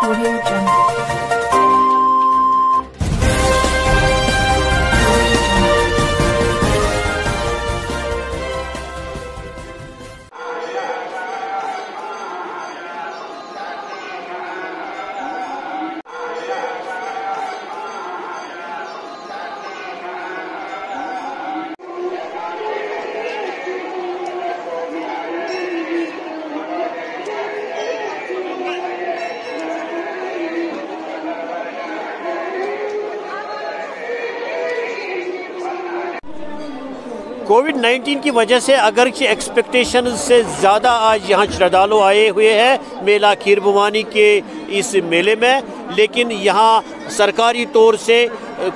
Audio Jungle. कोविड-19 की वजह से अगर कि एक्सपेक्टेशन से ज़्यादा आज यहाँ श्रद्धालु आए हुए हैं मेला खीर भवानी के इस मेले में, लेकिन यहाँ सरकारी तौर से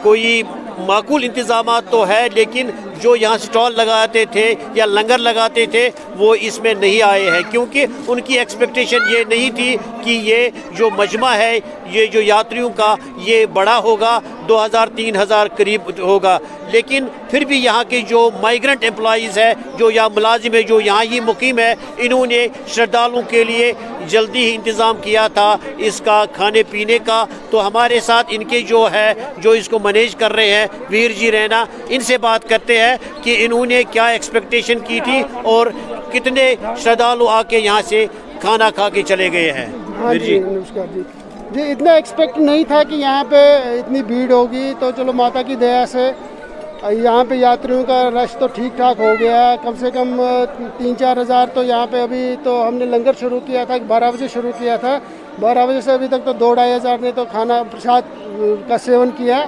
कोई माकूल इंतज़ाम तो है, लेकिन जो यहाँ स्टॉल लगाते थे या लंगर लगाते थे वो इसमें नहीं आए हैं, क्योंकि उनकी एक्सपेक्टेशन ये नहीं थी कि ये जो मजमा है, ये जो यात्रियों का ये बड़ा होगा, 2000-3000 करीब होगा। लेकिन फिर भी यहाँ के जो माइग्रेंट एम्प्लॉइज़ है, जो यहाँ मुलाजिम है, जो यहाँ ही मुकीम है, इन्होंने श्रद्धालुओं के लिए जल्दी ही इंतज़ाम किया था इसका खाने पीने का। तो हमारे साथ इनके जो है जो इसको मैनेज कर रहे हैं वीर जी रैना, इनसे बात करते हैं कि इन्होंने क्या एक्सपेक्टेशन की थी और कितने श्रद्धालु आके यहाँ से खाना खा के चले गए हैं। हाँ जी, नमस्कार जी। इतना एक्सपेक्ट नहीं था कि यहाँ पे इतनी भीड़ होगी, तो चलो माता की दया से यहाँ पे यात्रियों का रश तो ठीक ठाक हो गया। कम से कम 3-4 हज़ार तो यहाँ पे अभी तो हमने लंगर शुरू किया था, 12 बजे शुरू किया था, 12 बजे से अभी तक तो 2-2.5 हज़ार ने तो खाना प्रसाद का सेवन किया।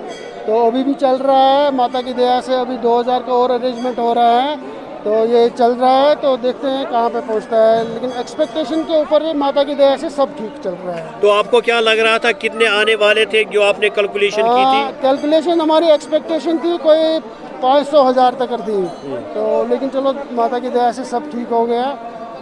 तो अभी भी चल रहा है माता की दया से, अभी 2000 का और अरेंजमेंट हो रहा है, तो ये चल रहा है। तो देखते हैं कहाँ पे पहुँचता है, लेकिन एक्सपेक्टेशन के ऊपर माता की दया से सब ठीक चल रहा है। तो आपको क्या लग रहा था, कितने आने वाले थे जो आपने कैलकुलेशन की थी? कैलकुलेशन हमारी एक्सपेक्टेशन थी कोई 500-1000 तक कर दी, तो लेकिन चलो माता की दया से सब ठीक हो गया,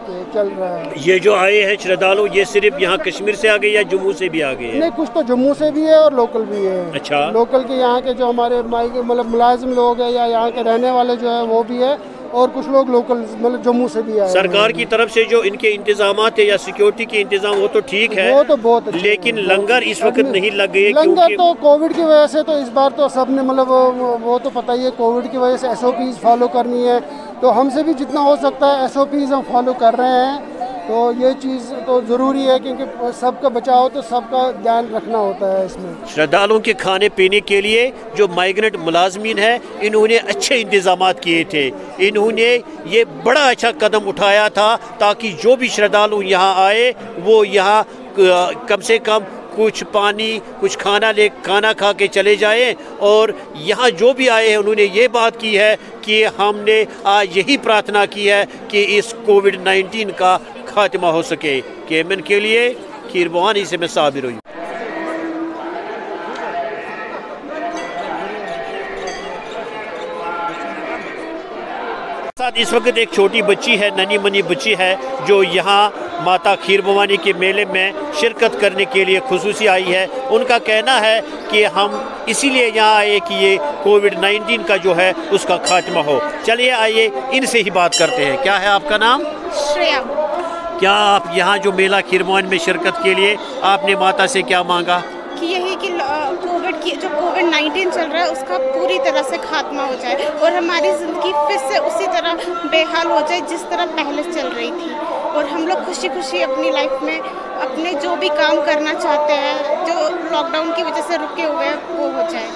तो चल रहा है। ये जो आए हैं श्रद्धालु, ये सिर्फ यहाँ कश्मीर से आ गए या जम्मू से भी आ गए हैं? नहीं, कुछ तो जम्मू से भी है और लोकल भी है। अच्छा। लोकल के यहाँ के जो हमारे मतलब मुलाजिम लोग हैं या यहाँ के रहने वाले जो है वो भी है, और कुछ लोग लोकल मतलब जम्मू से भी आए। सरकार की तरफ से जो इनके इंतजाम थे या सिक्योरिटी के इंतजाम, वो तो ठीक है, वो तो बहुत अच्छे, लेकिन लंगर इस वक्त नहीं लग गए। लंगर तो कोविड की वजह से तो इस बार तो सबने मतलब वो तो पता ही है, कोविड की वजह से SOPs फॉलो करनी है, तो हमसे भी जितना हो सकता है SOPs हम फॉलो कर रहे हैं। तो ये चीज़ तो ज़रूरी है, क्योंकि सबका बचाव तो सबका ध्यान रखना होता है इसमें। श्रद्धालुओं के खाने पीने के लिए जो माइग्रेंट मुलाजमीन है, इन्होंने अच्छे इंतजाम किए थे, इन्होंने ये बड़ा अच्छा कदम उठाया था ताकि जो भी श्रद्धालु यहाँ आए वो यहाँ कम से कम कुछ पानी कुछ खाना खा के चले जाएं। और यहाँ जो भी आए हैं उन्होंने ये बात की है कि हमने आज यही प्रार्थना की है कि इस कोविड-19 का खात्मा हो सके। केमन के लिए खीर भवानी से मैं साबिर हुई। साथ इस वक्त एक छोटी बच्ची है, नन्ही मनी बच्ची है, जो यहाँ माता खीर भवानी के मेले में शिरकत करने के लिए खुसूसी आई है। उनका कहना है कि हम इसीलिए यहाँ आए कि ये कोविड-19 का जो है उसका खात्मा हो। चलिए आइए इनसे ही बात करते हैं। क्या है आपका नाम? श्रेया। क्या आप यहाँ जो मेला खीर भवानी में शिरकत के लिए आपने माता से क्या मांगा? कि यही कि कोविड-19 चल रहा है उसका पूरी तरह से खात्मा हो जाए और हमारी ज़िंदगी फिर से उसी तरह बेहाल हो जाए जिस तरह पहले चल रही थी, और हम लोग खुशी खुशी अपनी लाइफ में अपने जो भी काम करना चाहते हैं, जो लॉकडाउन की वजह से रुके हुए हैं, वो हो जाए।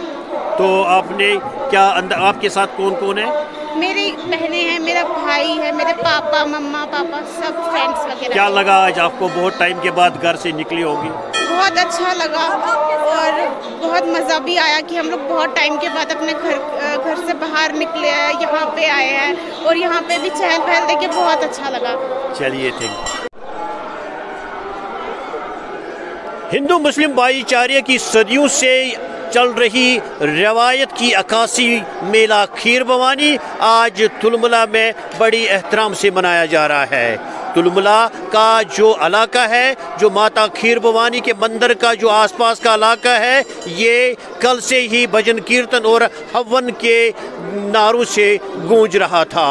तो आपने क्या आपके साथ कौन कौन है? मेरी बहनें हैं, मेरा भाई है, मेरे पापा मम्मा पापा सब फ्रेंड्स वगैरह। क्या लगा आज आपको, बहुत टाइम के बाद घर से निकली होगी? बहुत अच्छा लगा और बहुत मज़ा भी आया कि हम लोग बहुत टाइम के बाद अपने घर से बाहर निकले हैं, यहाँ पे आए हैं, और यहाँ पे भी चहल पहल देख के बहुत अच्छा लगा। चलिए थैंक। हिंदू मुस्लिम भाईचारे की सदियों से चल रही रवायत की अक्कासी मेला खीर भवानी आज तुलमुला में बड़ी एहतराम से मनाया जा रहा है। तुलमुला का जो इलाका है, जो माता खीर भवानी के मंदिर का जो आसपास का इलाका है, ये कल से ही भजन कीर्तन और हवन के नारों से गूंज रहा था।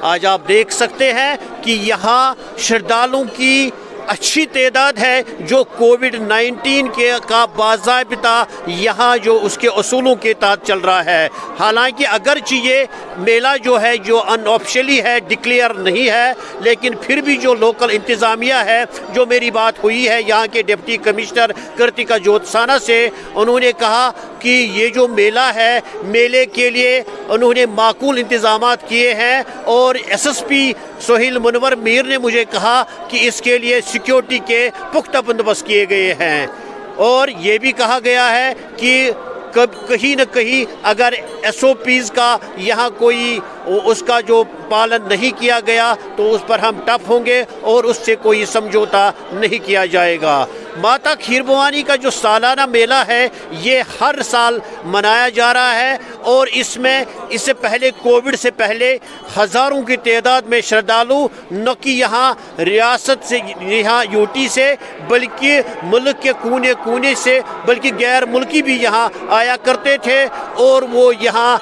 आज आप देख सकते हैं कि यहाँ श्रद्धालुओं की अच्छी तादाद है जो कोविड-19 के का बाज़ाबिता यहाँ जो उसके असूलों के तहत चल रहा है। हालांकि अगरचे ये मेला जो है जो अनऑफिशियली है, डिक्लेयर नहीं है, लेकिन फिर भी जो लोकल इंतज़ामिया है, जो मेरी बात हुई है यहाँ के डिप्टी कमिश्नर कृतिका ज्योत्साना से, उन्होंने कहा कि ये जो मेला है, मेले के लिए उन्होंने माकूल इंतज़ामात किए हैं और एसएसपी सोहेल मुनव्वर मीर ने मुझे कहा कि इसके लिए सिक्योरिटी के पुख्ता बंदोबस्त किए गए हैं और ये भी कहा गया है कि कहीं न कहीं अगर SOPs का यहाँ कोई उसका जो पालन नहीं किया गया तो उस पर हम टफ होंगे और उससे कोई समझौता नहीं किया जाएगा। माता खीर भवानी का जो सालाना मेला है ये हर साल मनाया जा रहा है और इसमें इससे पहले कोविड से पहले हज़ारों की तादाद में श्रद्धालु न कि यहाँ रियासत से, यहाँ यूटी से, बल्कि मुल्क के कोने कोने से, बल्कि गैर मुल्की भी यहाँ आया करते थे और वो यहाँ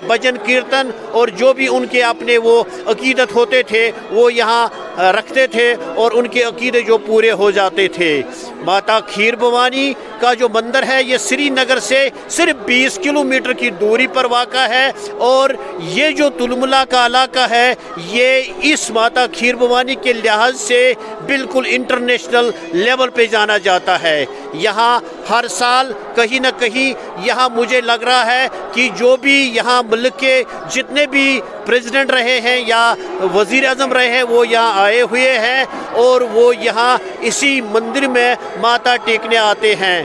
भजन कीर्तन और जो भी उनके अपने वो अकीदत होते थे वो यहाँ रखते थे और उनके अकीदे जो पूरे हो जाते थे। माता खीर भवानी का जो मंदिर है ये श्रीनगर से सिर्फ 20 किलोमीटर की दूरी पर वाक़ा है और ये जो तुलमुला का इलाका है ये इस माता खीर भवानी के लिहाज से बिल्कुल इंटरनेशनल लेवल पे जाना जाता है। यहाँ हर साल कहीं न कहीं यहाँ मुझे लग रहा है कि जो भी यहाँ मुल्क के जितने भी प्रेसिडेंट रहे हैं या वज़ीर आज़म रहे हैं वो यहाँ आए हुए हैं और वो यहाँ इसी मंदिर में माथा टेकने आते हैं।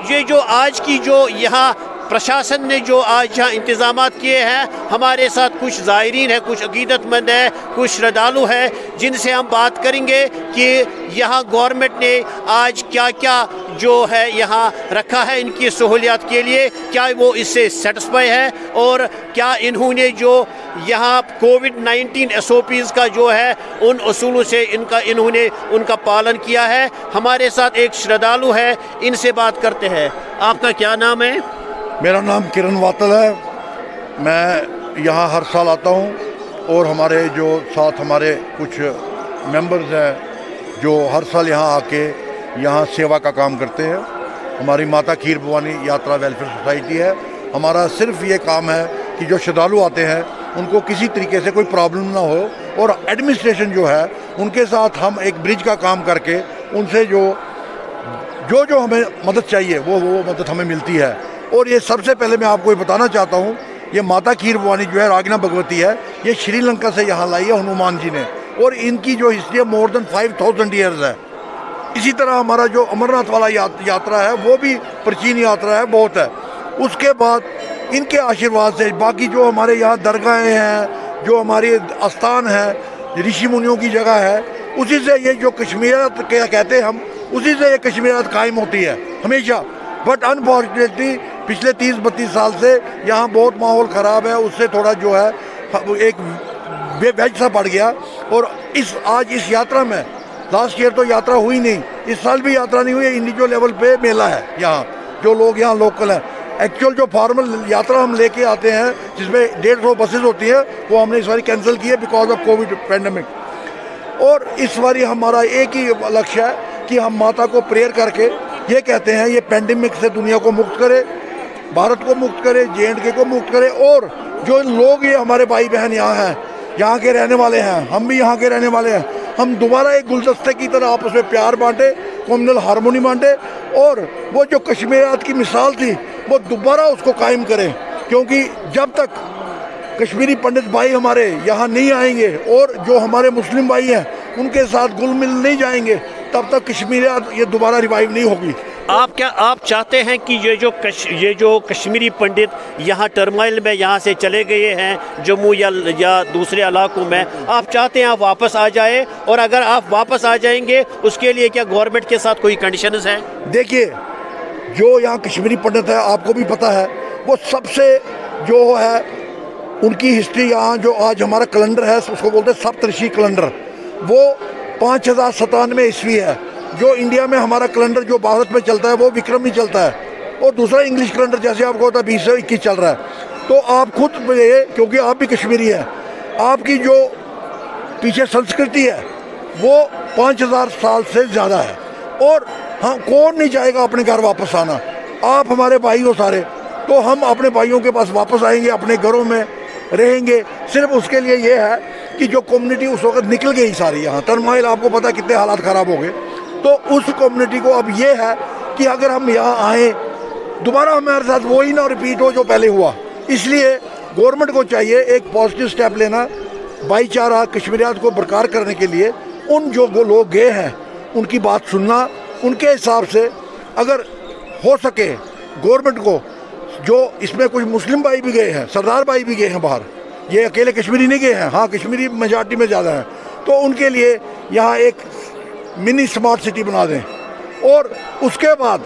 ये जो आज की जो यहाँ प्रशासन ने जो आज यहाँ इंतज़ामात किए हैं, हमारे साथ कुछ ज़ायरीन है, कुछ अकीदतमंद है, कुछ श्रद्धालु है जिनसे हम बात करेंगे कि यहाँ गवर्नमेंट ने आज क्या क्या जो है यहाँ रखा है इनकी सहूलियात के लिए, क्या वो इससे सेटिस्फाई है और क्या इन्होंने जो यहाँ कोविड-19 SOPs का जो है उन असूलों से इन्होंने उनका पालन किया है। हमारे साथ एक श्रद्धालु है, इनसे बात करते हैं। आपका क्या नाम है? मेरा नाम किरण वातल है। मैं यहाँ हर साल आता हूँ और हमारे जो साथ हमारे कुछ मेंबर्स हैं जो हर साल यहाँ आके यहाँ सेवा का काम करते हैं। हमारी माता खीर भवानी यात्रा वेलफेयर सोसाइटी है। हमारा सिर्फ ये काम है कि जो श्रद्धालु आते हैं उनको किसी तरीके से कोई प्रॉब्लम ना हो और एडमिनिस्ट्रेशन जो है उनके साथ हम एक ब्रिज का काम करके उनसे जो हमें मदद चाहिए वो मदद हमें मिलती है। और ये सबसे पहले मैं आपको ये बताना चाहता हूँ, ये माता खीर भवानी जो है रागिना भगवती है, ये श्रीलंका से यहाँ लाई है हनुमान जी ने और इनकी जो हिस्ट्री है मोर देन 5000 ईयर्स है। इसी तरह हमारा जो अमरनाथ वाला यात्रा है वो भी प्राचीन यात्रा है, बहुत है। उसके बाद इनके आशीर्वाद से बाकी जो हमारे यहाँ दरगाहें हैं, जो हमारे आस्थान है, ऋषि मुनियों की जगह है, उसी से ये जो कश्मीरियत कहते हैं हम, उसी से ये कश्मीरियत कायम होती है हमेशा। बट अनफॉर्चुनेटली पिछले 30-32 साल से यहाँ बहुत माहौल ख़राब है, उससे थोड़ा जो है एक वेज सा पड़ गया। और आज इस यात्रा में लास्ट ईयर तो यात्रा हुई नहीं, इस साल भी यात्रा नहीं हुई। इंडिविजुअल लेवल पे मेला है यहाँ, जो लोग यहाँ लोकल हैं। एक्चुअल जो फॉर्मल यात्रा हम लेके आते हैं जिसमें 150 बसेज होती हैं वो हमने इस बार कैंसिल की है बिकॉज ऑफ कोविड पैंडमिक। और इस बार हमारा एक ही लक्ष्य है कि हम माता को प्रेयर करके ये कहते हैं ये पैंडमिक से दुनिया को मुक्त करे, भारत को मुक्त करे, JNK को मुक्त करे। और जो लोग ये हमारे भाई बहन यहाँ हैं, यहाँ के रहने वाले हैं, हम भी यहाँ के रहने वाले हैं, हम दोबारा एक गुलदस्ते की तरह आपस में प्यार बांटे, कम्युनल हारमोनी बांटे और वो जो कश्मीरियत की मिसाल थी वो दोबारा उसको कायम करें। क्योंकि जब तक कश्मीरी पंडित भाई हमारे यहाँ नहीं आएंगे और जो हमारे मुस्लिम भाई हैं उनके साथ घुल मिल नहीं जाएंगे, तब तक कश्मीरियत ये दोबारा रिवाइव नहीं होगी। आप चाहते हैं कि ये जो कश्मीरी पंडित यहाँ टर्माइल में यहाँ से चले गए हैं जम्मू या दूसरे इलाकों में, आप चाहते हैं आप वापस आ जाए? और अगर आप वापस आ जाएंगे उसके लिए क्या गवर्नमेंट के साथ कोई कंडीशंस हैं? देखिए, जो यहाँ कश्मीरी पंडित है आपको भी पता है, वो सबसे जो है उनकी हिस्ट्री यहाँ जो आज हमारा कैलेंडर है उसको बोलते हैं सप्तऋषि कैलेंडर, वो 5097 ईस्वी है। जो इंडिया में हमारा कैलेंडर जो भारत में चलता है वो विक्रमी चलता है और दूसरा इंग्लिश कैलेंडर जैसे आपको होता है 2021 चल रहा है। तो आप खुद क्योंकि आप भी कश्मीरी हैं, आपकी जो पीछे संस्कृति है वो 5000 साल से ज़्यादा है। और हाँ, कौन नहीं चाहेगा अपने घर वापस आना। आप हमारे भाई हो सारे, तो हम अपने भाइयों के पास वापस आएंगे, अपने घरों में रहेंगे। सिर्फ उसके लिए ये है कि जो कम्युनिटी उस वक्त निकल गई सारी, यहाँ टर्माइल आपको पता कितने हालात ख़राब हो गए, तो उस कम्युनिटी को अब ये है कि अगर हम यहाँ आएँ दोबारा हमारे साथ वही ना रिपीट हो जो पहले हुआ। इसलिए गवर्नमेंट को चाहिए एक पॉजिटिव स्टेप लेना, भाईचारा कश्मीरियात को बरकरार करने के लिए। उन जो लोग गए हैं उनकी बात सुनना, उनके हिसाब से अगर हो सके गवर्नमेंट को, जो इसमें कुछ मुस्लिम भाई भी गए हैं, सरदार भाई भी गए हैं बाहर, ये अकेले कश्मीरी नहीं गए हैं, हाँ कश्मीरी मेजॉरिटी में ज़्यादा हैं, तो उनके लिए यहाँ एक मिनी स्मार्ट सिटी बना दें। और उसके बाद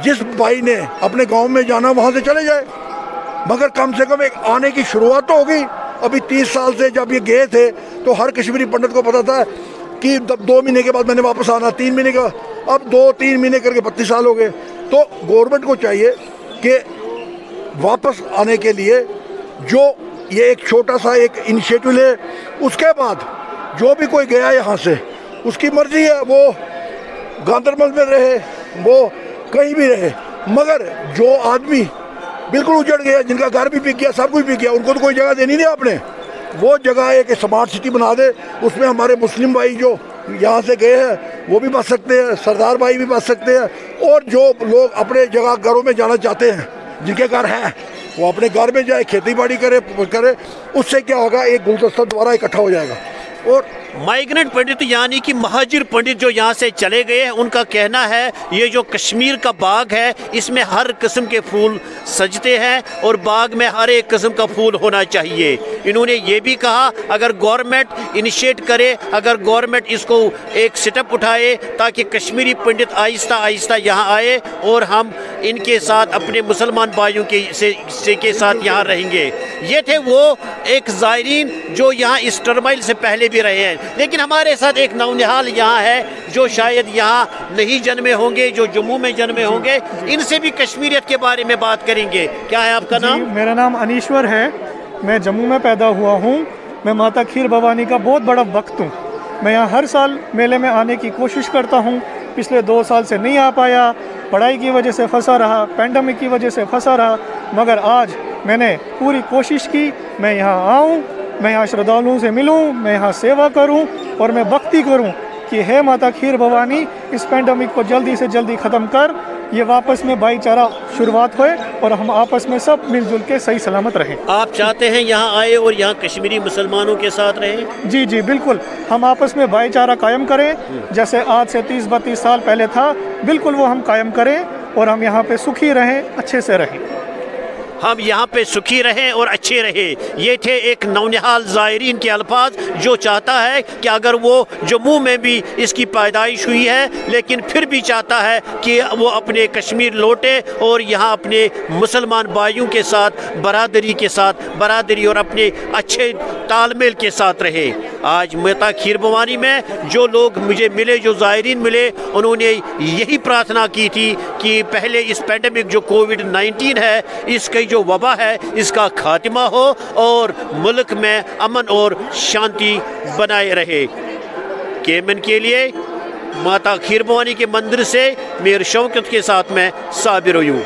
जिस भाई ने अपने गांव में जाना वहाँ से चले जाए, मगर कम से कम एक आने की शुरुआत तो होगी। अभी 30 साल से जब ये गए थे तो हर कश्मीरी पंडित को पता था कि 2 महीने के बाद मैंने वापस आना, 3 महीने का, अब 2-3 महीने करके 32 साल हो गए। तो गवर्नमेंट को चाहिए कि वापस आने के लिए जो ये एक छोटा सा एक इनिशिएटिव ले। उसके बाद जो भी कोई गया यहाँ से, उसकी मर्जी है, वो गांदरबल में रहे, वो कहीं भी रहे, मगर जो आदमी बिल्कुल उजड़ गया, जिनका घर भी बिक गया, सब कुछ बिक गया, उनको तो कोई जगह देनी नहीं आपने। वो जगह एक स्मार्ट सिटी बना दे, उसमें हमारे मुस्लिम भाई जो यहाँ से गए हैं वो भी बच सकते हैं, सरदार भाई भी बच सकते हैं, और जो लोग अपने जगह घरों में जाना चाहते हैं, जिनके घर हैं, वो अपने घर में जाए, खेती बाड़ी करे। उससे क्या होगा, एक गुलदस्ता दोबारा इकट्ठा हो जाएगा। और माइग्रेंट पंडित यानी कि महाजिर पंडित जो यहाँ से चले गए हैं, उनका कहना है ये जो कश्मीर का बाग है इसमें हर किस्म के फूल सजते हैं और बाग में हर एक किस्म का फूल होना चाहिए। इन्होंने ये भी कहा अगर गवर्नमेंट इनिशिएट करे, अगर गवर्नमेंट इसको एक स्टेप उठाए ताकि कश्मीरी पंडित आहिस्ता आहिस्ता यहाँ आए और हम इनके साथ अपने मुसलमान भाइयों के साथ यहाँ रहेंगे। ये थे वो एक ज़ायरीन जो यहाँ इस टर्माइल से पहले भी रहे हैं, लेकिन हमारे साथ एक नौनिहाल यहाँ है जो शायद यहाँ नहीं जन्मे होंगे, जो जम्मू में जन्मे होंगे। इनसे भी कश्मीरियत के बारे में बात करेंगे। क्या है आपका नाम? मेरा नाम अनीश्वर है, मैं जम्मू में पैदा हुआ हूँ। मैं माता खीर भवानी का बहुत बड़ा भक्त हूँ। मैं यहाँ हर साल मेले में आने की कोशिश करता हूँ। पिछले 2 साल से नहीं आ पाया, पढ़ाई की वजह से फंसा रहा, पैंडमिक की वजह से फंसा रहा, मगर आज मैंने पूरी कोशिश की मैं यहाँ आऊँ, मैं यहाँ श्रद्धालुओं से मिलूँ, मैं यहाँ सेवा करूँ और मैं भक्ति करूँ कि हे माता खीर भवानी इस पैंडमिक को जल्दी से जल्दी ख़त्म कर, ये वापस में भाईचारा शुरुआत होए और हम आपस में सब मिलजुल के सही सलामत रहें। आप चाहते हैं यहाँ आए और यहाँ कश्मीरी मुसलमानों के साथ रहें? जी जी बिल्कुल, हम आपस में भाईचारा कायम करें, जैसे आज से 30-32 साल पहले था, बिल्कुल वो हम कायम करें और हम यहाँ पे सुखी रहें, अच्छे से रहें। हम यहाँ पे सुखी रहें और अच्छे रहें। ये थे एक नौनिहाल ज़ायरीन के अल्फाज जो चाहता है कि अगर वो जम्मू में भी इसकी पैदाइश हुई है लेकिन फिर भी चाहता है कि वो अपने कश्मीर लौटे और यहाँ अपने मुसलमान भाइयों के साथ बरादरी और अपने अच्छे तालमेल के साथ रहे। आज माता खीर भवानी में जो लोग मुझे मिले, जो ज़ायरीन मिले, उन्होंने यही प्रार्थना की थी कि पहले इस पैंडमिक जो कोविड-19 है, इसकी जो वबा है, इसका खात्मा हो और मुल्क में अमन और शांति बनाए रहे। केमन के लिए माता खीर भवानी के मंदिर से मेयर शौकत के साथ मैं साबिर हूँ।